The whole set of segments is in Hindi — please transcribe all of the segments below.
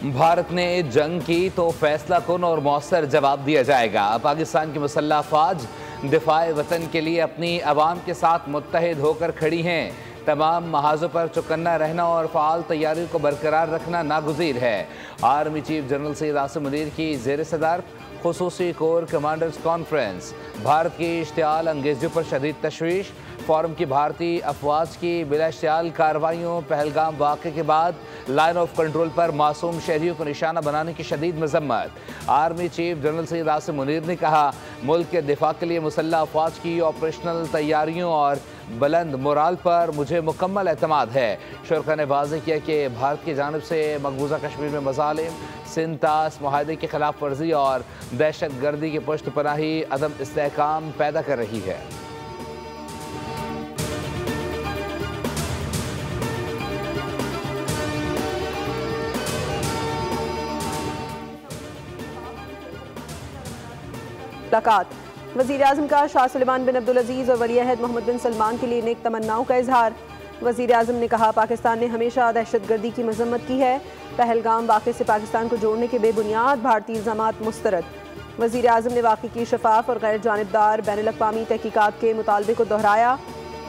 भारत ने जंग की तो फैसला कुन और मौसर जवाब दिया जाएगा। पाकिस्तान की मुसल्लह अफवाज दिफाए वतन के लिए अपनी अवाम के साथ मुत्तहिद होकर खड़ी हैं। तमाम महाजों पर चौकन्ना रहना और फ़ाल तैयारियों को बरकरार रखना नागुज़ीर है। Army chief general Syed Asim Munir की ज़ेर सदारत खुसूसी कोर कमांडर्स कॉन्फ्रेंस। भारत की इश्तियाल अंगेजियों पर शदीद तशवीश। फोरम की भारतीय अफवाज की बिलाश्तियाल कार्रवाइयों, पहलगाम वाक़े के बाद लाइन ऑफ कंट्रोल पर मासूम शहरियों को निशाना बनाने की शदीद मजम्मत। Army chief general Syed Asim Munir ने कहा, मुल्क के दिफा के लिए मुसल्लह अफवाज की ऑपरेशनल तैयारियों और बुलंद मोराल पर मुझे मुकम्मल एतमाद है। शुरका ने वाज़ेह किया कि भारत की जानिब से मकबूजा कश्मीर में मज़ालिम, सिंतास मुआहदे की खिलाफ वर्जी और दहशत गर्दी की पुश्त पनाही अदम इस्तेहकाम पैदा कर रही है। मुलाकात। वज़ीर आज़म का शाह सुलेमान बिन अब्दुल अजीज़ और वली अहद मोहम्मद बिन सलमान के लिए नेक तमन्नाओं का इजहार। वज़ीर आज़म ने कहा, पाकिस्तान ने हमेशा दहशत गर्दी की मजम्मत की है। पहलगाम वाक़े से पाकिस्तान को जोड़ने के बेबुनियाद भारतीय इल्ज़ामात मुस्तरद। वज़ीर आज़म ने वाक़े की शफाफ और गैर जानिबदार बैनुल-अक़वामी तहकीकात के मुतालबे को दोहराया।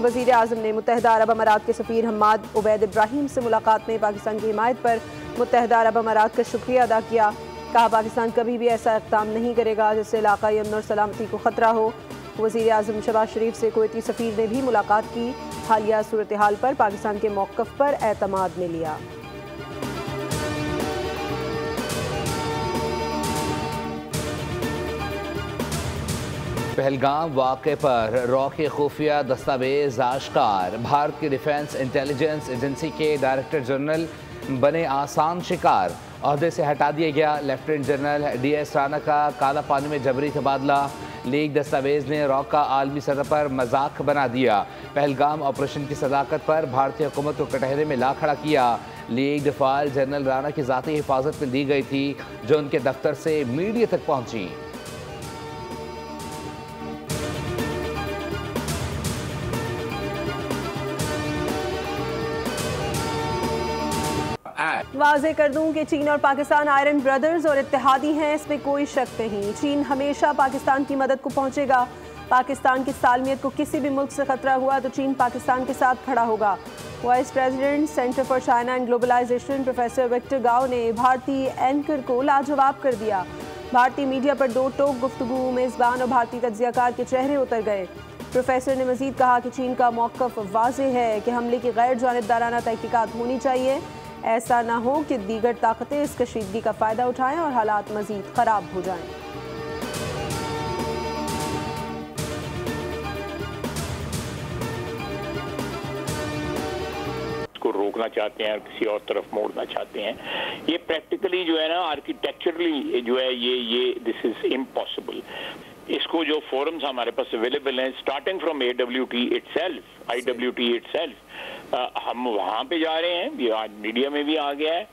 वज़ीर आज़म ने मुत्तहिदा अरब अमारात के सफ़ीर हम्माद उबैद इब्राहिम से मुलाकात में पाकिस्तान की हिमायत पर मुत्तहिदा अरब अमारात का शुक्रिया अदा किया। कहा, पाकिस्तान कभी भी ऐसा इक़दाम नहीं करेगा जिससे इलाक़ाई अमन और सलामती को ख़तरा हो। वज़ीर आज़म शहबाज शरीफ से कुवैती सफ़ीर ने भी मुलाकात की। हालिया सूरत हाल पर पाकिस्तान के मौक़िफ़ पर एतमाद में लिया। पहलगाम वाक़े पर रॉ के खुफिया दस्तावेज आश्कार। भारत की डिफेंस इंटेलिजेंस एजेंसी के डायरेक्टर जनरल बने आसान शिकार। ओहदे से हटा दिया गया। लेफ्टिनेंट जनरल DS राना का काला पानी में जबरी तबादला। लीक दस्तावेज ने रॉ का आलमी सतह पर मजाक बना दिया। पहलगाम ऑपरेशन की सदाकत पर भारतीय हुकूमत को कटहरे में ला खड़ा किया। लीक फाइल जनरल राना की ज़ाती हिफाजत में दी गई थी, जो उनके दफ्तर से मीडिया तक पहुंची। वाज़ेह कर दूं कि चीन और पाकिस्तान आयरन ब्रदर्स और इत्तेहादी हैं, इसमें कोई शक नहीं। चीन हमेशा पाकिस्तान की मदद को पहुंचेगा। पाकिस्तान की सालमियत को किसी भी मुल्क से खतरा हुआ तो चीन पाकिस्तान के साथ खड़ा होगा। Vice president centre for China and globalisation professor Victor Gao ने भारतीय एंकर को लाजवाब कर दिया। भारतीय मीडिया पर दो टोक गुफ्तगू, मेज़बान और भारतीय तज्ज़ियाकार के चेहरे उतर गए। प्रोफेसर ने मज़ीद कहा कि चीन का मौक़िफ़ वाज़ेह है कि हमले की गैर जानिबदाराना तहकीकात होनी चाहिए। ऐसा ना हो कि दीगर ताकतें इस कशीदगी का फ़ायदा उठाएं और हालात मज़ीद ख़राब हो जाएं। को रोकना चाहते हैं और किसी और तरफ मोड़ना चाहते हैं। ये प्रैक्टिकली जो है ना, आर्किटेक्चरली जो है, ये दिस इज इम्पॉसिबल। इसको जो फोरम्स हमारे पास अवेलेबल हैं, स्टार्टिंग फ्रॉम IWT इटसेल्फ, हम वहां पे जा रहे हैं। ये आज मीडिया में भी आ गया है।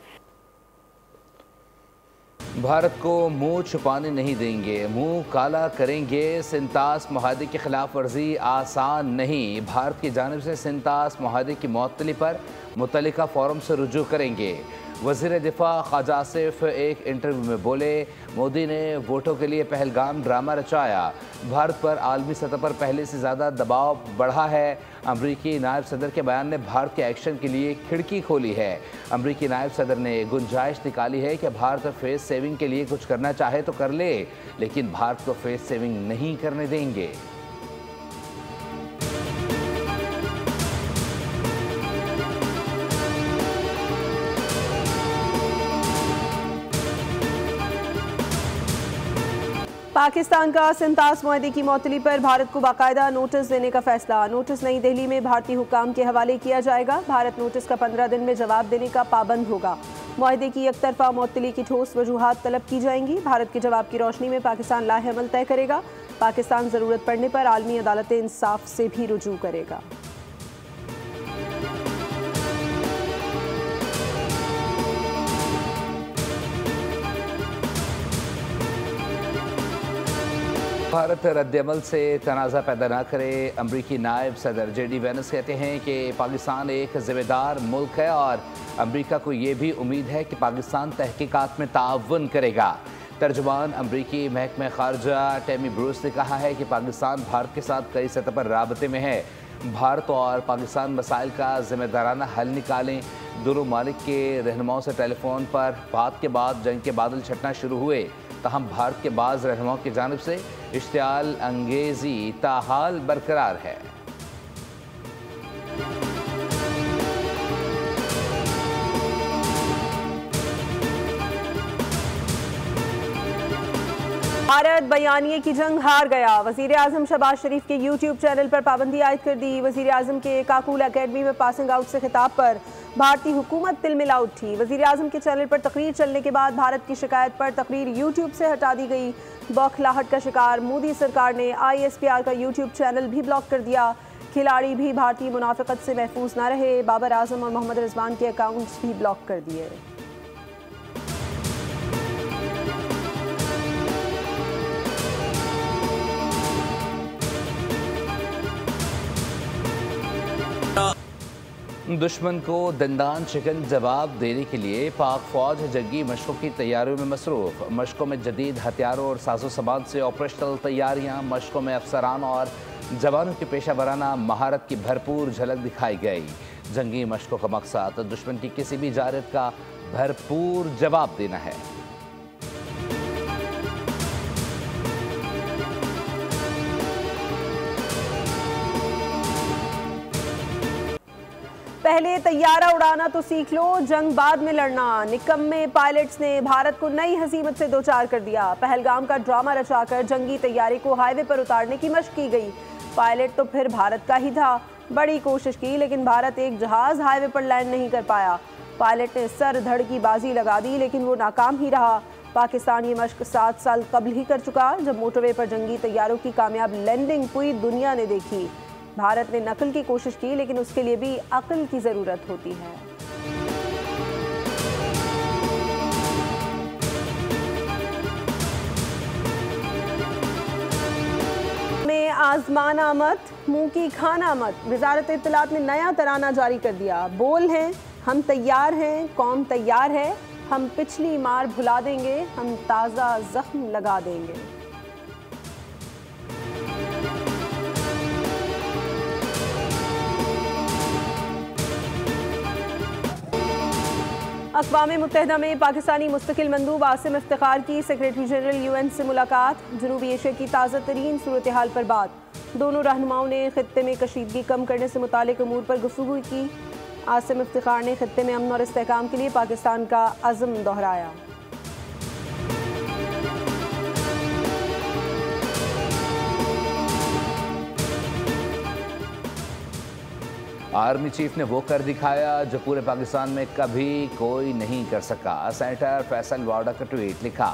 भारत को मुंह छुपाने नहीं देंगे, मुंह काला करेंगे। सिंतास मुआहदे की खिलाफ वर्जी आसान नहीं। भारत की जानिब से सिंतास मुआहदे की मुअत्तली पर मुतल्लिका फोरम से रुजू करेंगे। वज़ीर दिफा ख्वाजा आसिफ एक इंटरव्यू में बोले, मोदी ने वोटों के लिए पहलगाम ड्रामा रचाया। भारत पर आलमी सतह पर पहले से ज़्यादा दबाव बढ़ा है। अमरीकी नायब सदर के बयान ने भारत के एक्शन के लिए खिड़की खोली है। अमरीकी नायब सदर ने गुंजाइश निकाली है कि भारत फेस सेविंग के लिए कुछ करना चाहे तो कर ले, लेकिन भारत को फेस सेविंग नहीं करने देंगे। पाकिस्तान का सिंतास मुआहदे की मुअत्तली पर भारत को बाकायदा नोटिस देने का फैसला। नोटिस नई दिल्ली में भारतीय हुक्काम के हवाले किया जाएगा। भारत नोटिस का 15 दिन में जवाब देने का पाबंद होगा। मुआहदे की एकतरफा मुअत्तली की ठोस वजूहात तलब की जाएंगी। भारत के जवाब की रोशनी में पाकिस्तान लाहे-अमल तय करेगा। पाकिस्तान ज़रूरत पड़ने पर आलमी अदालत इंसाफ से भी रुजू करेगा। भारत रद्दअमल से तनाज़ा पैदा न करे। अमरीकी नायब सदर JD वैंस कहते हैं कि पाकिस्तान एक ज़िम्मेदार मुल्क है और अमरीका को ये भी उम्मीद है कि पाकिस्तान तहकीकात में ताउन करेगा। तर्जुमान अमरीकी महकमे खारजा टेमी ब्रूस ने कहा है कि पाकिस्तान भारत के साथ कई सतह पर राबते में है। भारत और पाकिस्तान मसाइल का ज़िम्मेदाराना हल निकालें। दोनों मालिक के रहनुमाओं से टेलीफोन पर बात के बाद जंग के बादल छटना शुरू हुए। तहम भारत के बाज़ रहनुमाओं की जानिब से इश्तियाल अंगेज़ी ताहाल बरकरार है। भारत बयानिए की जंग हार गया। वज़ीर आज़म शहबाज शरीफ के यूट्यूब चैनल पर पाबंदी आयद कर दी। वज़ीर आज़म के काकूल अकेडमी में पासिंग आउट से खिताब पर भारतीय हुकूमत तिलमिला उठी। वज़ीर आज़म के चैनल पर तकरीर चलने के बाद भारत की शिकायत पर तकरीर यूट्यूब से हटा दी गई। बौखलाहट का शिकार मोदी सरकार ने ISPR का यूट्यूब चैनल भी ब्लॉक कर दिया। खिलाड़ी भी भारतीय मुनाफिकत से महफूज न रहे। बाबर आजम और मोहम्मद रिजवान के अकाउंट्स भी ब्लॉक कर दिए। दुश्मन को दंदान शिकन जवाब देने के लिए पाक फौज जंगी मशकों की तैयारियों में मसरूफ। मशकों में जदीद हथियारों और साजो सामान से ऑपरेशनल तैयारियां। मशकों में अफसरान और जवानों की पेशा वराना महारत की भरपूर झलक दिखाई गई। जंगी मशकों का मकसद दुश्मन की किसी भी जारत का भरपूर जवाब देना है। पहले तैयारा उड़ाना तो सीख लो, जंग बाद में लड़ना। निकम्मे पायलट्स ने भारत को नई हसीमत से दो चार कर दिया। पहलगाम का ड्रामा रचाकर जंगी तैयारी को हाईवे पर उतारने की मशक की गई। पायलट तो फिर भारत का ही था। बड़ी कोशिश की लेकिन भारत एक जहाज हाईवे पर लैंड नहीं कर पाया। पायलट ने सर धड़ की बाजी लगा दी लेकिन वो नाकाम ही रहा। पाकिस्तान ये मशक 7 साल कबल ही कर चुका, जब मोटरवे पर जंगी तैयारों की कामयाब लैंडिंग पूरी दुनिया ने देखी। भारत ने नकल की कोशिश की लेकिन उसके लिए भी अक्ल की जरूरत होती है। में आजमाना मत, मुंह की खाना मत। वजारत इत्तलात ने नया तराना जारी कर दिया। बोल हैं, हम तैयार हैं, कौम तैयार है। हम पिछली मार भुला देंगे, हम ताज़ा जख्म लगा देंगे। अक़वाम मुत्तहिदा में पाकिस्तानी मुस्तकिल मंदूब आसिम इफ्तिखार की सेक्रेटरी जनरल UN से मुलाकात। जनूबी एशिया की ताज़ा तरीन सूरत हाल पर बात। दोनों रहनुमाओं ने खित्ते में कशीदगी कम करने से मुतालिक अमूर पर गुफ्तगू की। आसिम इफ्तिखार ने खित्ते में अमन और इस्तेहकाम के लिए पाकिस्तान का अज़्म दोहराया। आर्मी चीफ ने वो कर दिखाया जो पूरे पाकिस्तान में कभी कोई नहीं कर सका। सेनेटर फैसल वाडा का ट्वीट लिखा।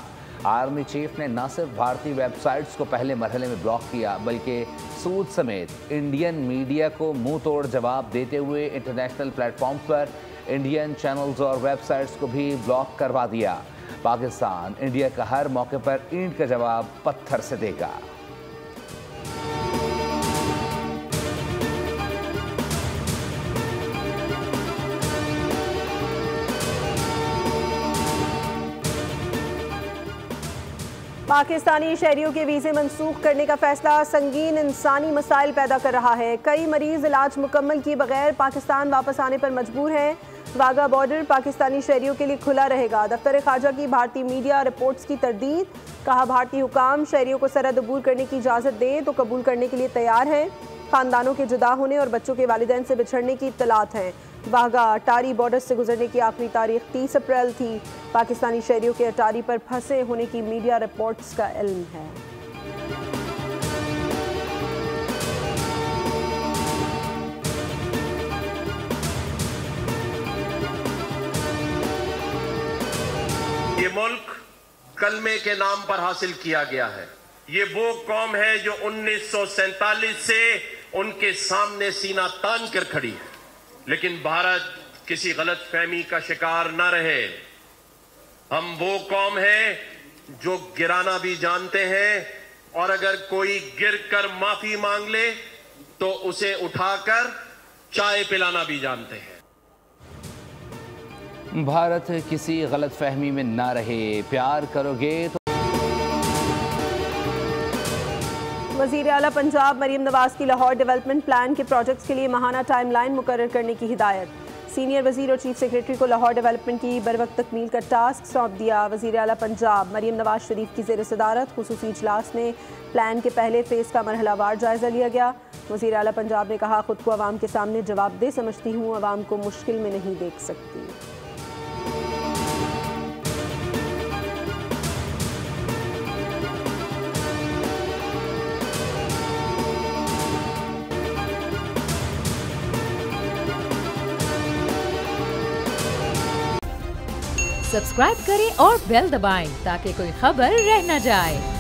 आर्मी चीफ ने न सिर्फ भारतीय वेबसाइट्स को पहले मरहले में ब्लॉक किया बल्कि सूद समेत इंडियन मीडिया को मुंह तोड़ जवाब देते हुए इंटरनेशनल प्लेटफॉर्म पर इंडियन चैनल्स और वेबसाइट्स को भी ब्लॉक करवा दिया। पाकिस्तान इंडिया का हर मौके पर ईंट का जवाब पत्थर से देगा। पाकिस्तानी शहरियों के वीज़े मनसूख करने का फैसला संगीन इंसानी मसाइल पैदा कर रहा है। कई मरीज इलाज मुकम्मल किए बगैर पाकिस्तान वापस आने पर मजबूर हैं। वाघा बॉर्डर पाकिस्तानी शहरियों के लिए खुला रहेगा। दफ्तर खारजा की भारतीय मीडिया रिपोर्ट्स की तरदीद। कहा भारतीय हुकाम शहरियों को सरहद अबूर करने की इजाज़त दे तो कबूल करने के लिए तैयार हैं। खानदानों के जुदा होने और बच्चों के वालिदैन से बिछड़ने की इत्तलात हैं। वाघा अटारी बॉर्डर से गुजरने की आखिरी तारीख 30 अप्रैल थी। पाकिस्तानी शहरियों के अटारी पर फंसे होने की मीडिया रिपोर्ट्स का इल्म है। ये मुल्क कलमे के नाम पर हासिल किया गया है। ये वो कौम है जो 1947 से उनके सामने सीना तान कर खड़ी है, लेकिन भारत किसी गलत फहमी का शिकार न रहे। हम वो कौम है जो गिराना भी जानते हैं और अगर कोई गिरकर माफी मांग ले तो उसे उठाकर चाय पिलाना भी जानते हैं। भारत किसी गलतफहमी में ना रहे, प्यार करोगे तो। वज़ीर आला पंजाब मरीम नवाज की लाहौर डेवलपमेंट प्लान के प्रोजेक्ट्स के लिए माहाना टाइमलाइन मुकर्रर करने की हिदायत। सीनियर वज़ीर और चीफ सेक्रेटरी को लाहौर डेवलपमेंट की बरवक्त तकमील का टास्क सौंप दिया। वज़ीर आला पंजाब मरीम नवाज शरीफ की ज़ेर सदारत खुसूसी इजलास में प्लान के पहले फेज़ का मरहलावार जायज़ा लिया गया। वज़ीर आला पंजाब ने कहा, खुद को आवाम के सामने जवाबदेह समझती हूँ, आवाम को मुश्किल में नहीं देख सकती। सब्सक्राइब करें और बेल दबाएं ताकि कोई खबर रह न जाए।